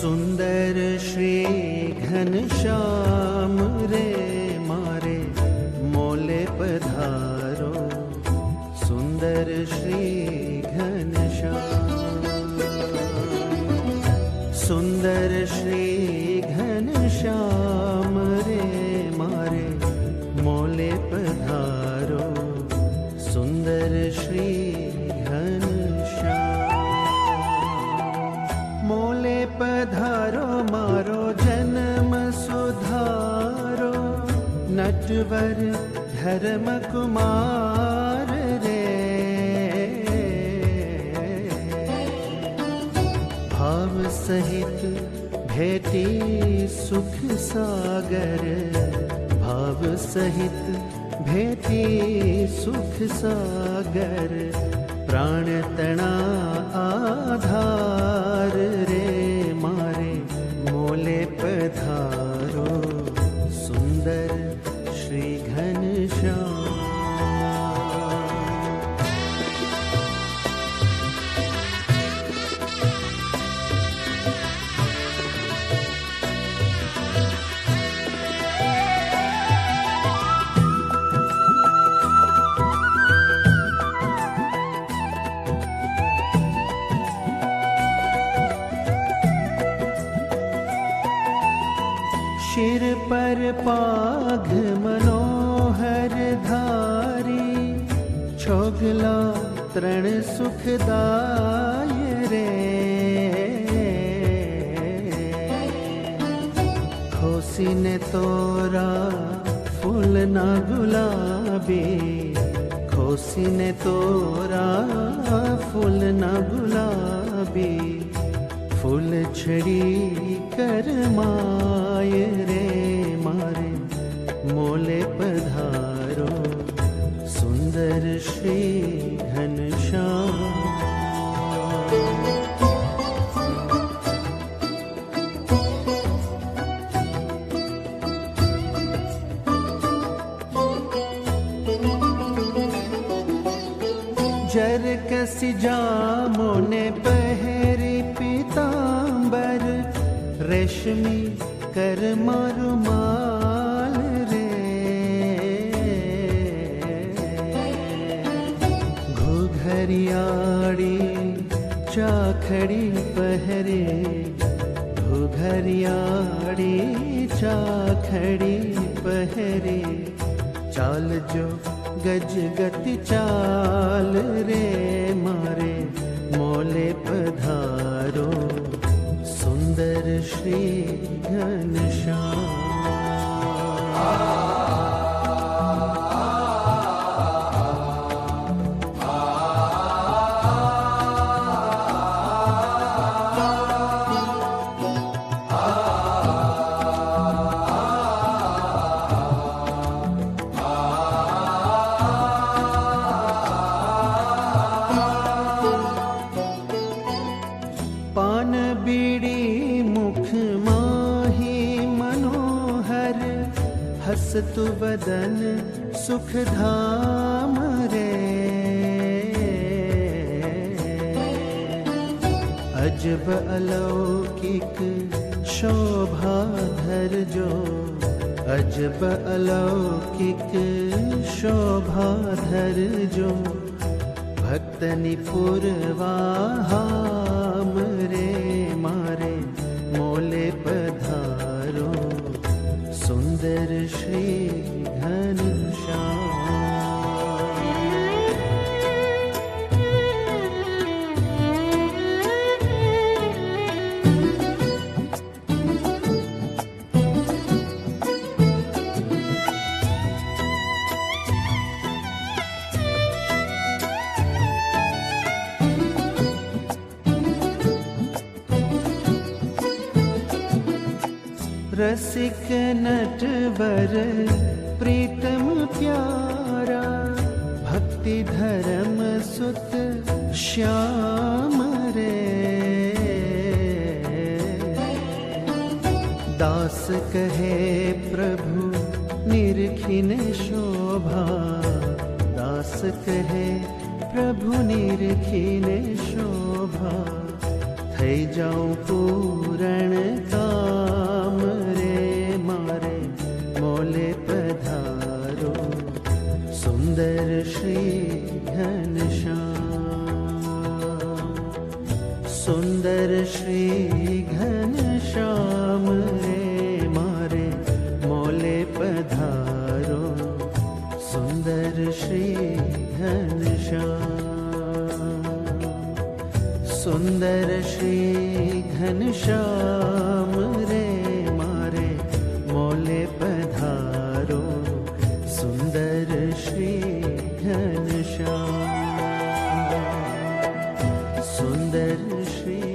सुंदर श्री घनश्याम रे मारे मोले पधारो, सुंदर श्री घनश्याम, सुंदर श्री घनश्याम रे मारे मोले पधारो, सुंदर श्री मोले पधारो मारो जन्म सुधारो, नटवर धर्म कुमार रे, भाव सहित भेटी सुख सागर, भाव सहित भेटी सुख सागर, प्राण तना आधार रे मारे मोले पधारो, सुंदर श्री घनश्याम। शिर पर पाघ मनोहर धारी, छोगला तृण सुखदाय रे, खोसी ने तोरा फूल ना गुलाबी, खोसी ने तोरा फूल ना गुलाबी, फूल छड़ी कर माय रे मारे मोले पधारो, सुंदर श्री घनश्याम। जर कसी जामो ने पहरी पीतांबर, रेशमी कर मारुमाल रे, घुघरियाड़ी चाखड़ी पहरे, घुघरियाड़ी चाखड़ी पहरे, चाल जो गज गति चाल रे मारे मोले पधारो, सुंदर श्री घनश्याम। पान बीड़ी मुख माही मनोहर, हसतु बदन सुख धाम रे, अजब अलौकिक शोभा धर जो, अजब अलौकिक शोभा धर जो, भक्तनि पुरवाहाम रे मारे मोले पधारो, सुंदर श्री घनश्याम। रसिक नटवर प्रीतम प्यारा, भक्ति धर्म सुत श्याम रे। दास कहे प्रभु निरखिन शोभा, दास कहे प्रभु निरखिन शोभा। થઈ જાઉં પૂરણ કામ રે મારે મોલે પધારો, સુંદર શ્રી ઘનશ્યામ, સુંદર શ્રી ઘનશ્યામ રે મારે મોલે પધારો, સુંદર શ્રી ઘનશ્યામ, સુંદર શ્રી ઘનશ્યામ રે મારે મોલે પધારો, સુંદર શ્રી ઘનશ્યામ, સુંદર શ્રી